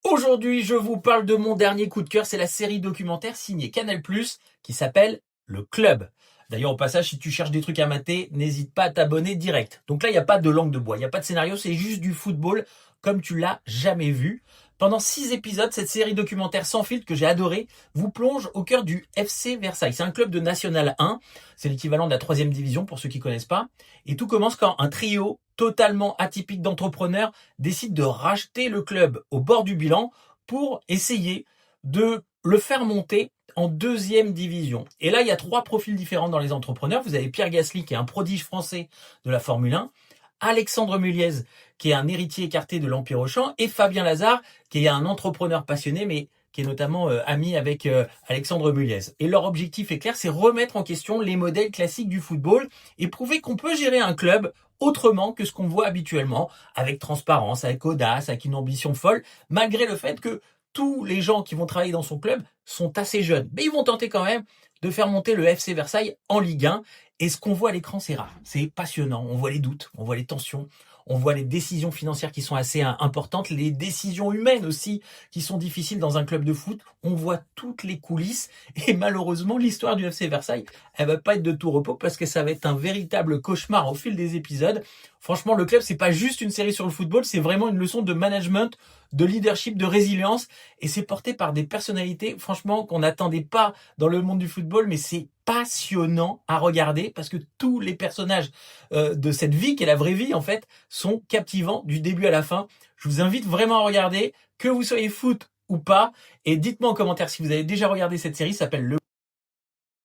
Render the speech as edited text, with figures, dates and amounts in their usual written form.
Aujourd'hui, je vous parle de mon dernier coup de cœur, c'est la série documentaire signée Canal+, qui s'appelle Le Club. D'ailleurs, au passage, si tu cherches des trucs à mater, n'hésite pas à t'abonner direct. Donc là, il n'y a pas de langue de bois, il n'y a pas de scénario, c'est juste du football comme tu l'as jamais vu. Pendant 6 épisodes, cette série documentaire sans filtre que j'ai adoré vous plonge au cœur du FC Versailles. C'est un club de National 1, c'est l'équivalent de la 3e division pour ceux qui connaissent pas. Et tout commence quand un trio totalement atypique d'entrepreneurs décide de racheter le club au bord du bilan pour essayer de le faire monter en 2e division. Et là, il y a 3 profils différents dans les entrepreneurs. Vous avez Pierre Gasly, qui est un prodige français de la Formule 1, Alexandre Muliez, qui est un héritier écarté de l'Empire Auchan, et Fabien Lazare, qui est un entrepreneur passionné, mais qui est notamment ami avec Alexandre Muliez. Et leur objectif est clair, c'est remettre en question les modèles classiques du football et prouver qu'on peut gérer un club autrement que ce qu'on voit habituellement, avec transparence, avec audace, avec une ambition folle, malgré le fait que tous les gens qui vont travailler dans son club sont assez jeunes. Mais ils vont tenter quand même de faire monter le FC Versailles en Ligue 1. Et ce qu'on voit à l'écran, c'est rare. C'est passionnant. On voit les doutes, on voit les tensions, on voit les décisions financières qui sont assez importantes, les décisions humaines aussi qui sont difficiles dans un club de foot. On voit toutes les coulisses. Et malheureusement, l'histoire du FC Versailles, elle va pas être de tout repos parce que ça va être un véritable cauchemar au fil des épisodes. Franchement, le club, c'est pas juste une série sur le football, c'est vraiment une leçon de management, de leadership, de résilience. Et c'est porté par des personnalités, franchement, qu'on n'attendait pas dans le monde du football, mais c'est passionnant à regarder parce que tous les personnages de cette vie, qui est la vraie vie en fait, sont captivants du début à la fin. Je vous invite vraiment à regarder, que vous soyez foot ou pas, et dites-moi en commentaire si vous avez déjà regardé cette série, ça s'appelle Le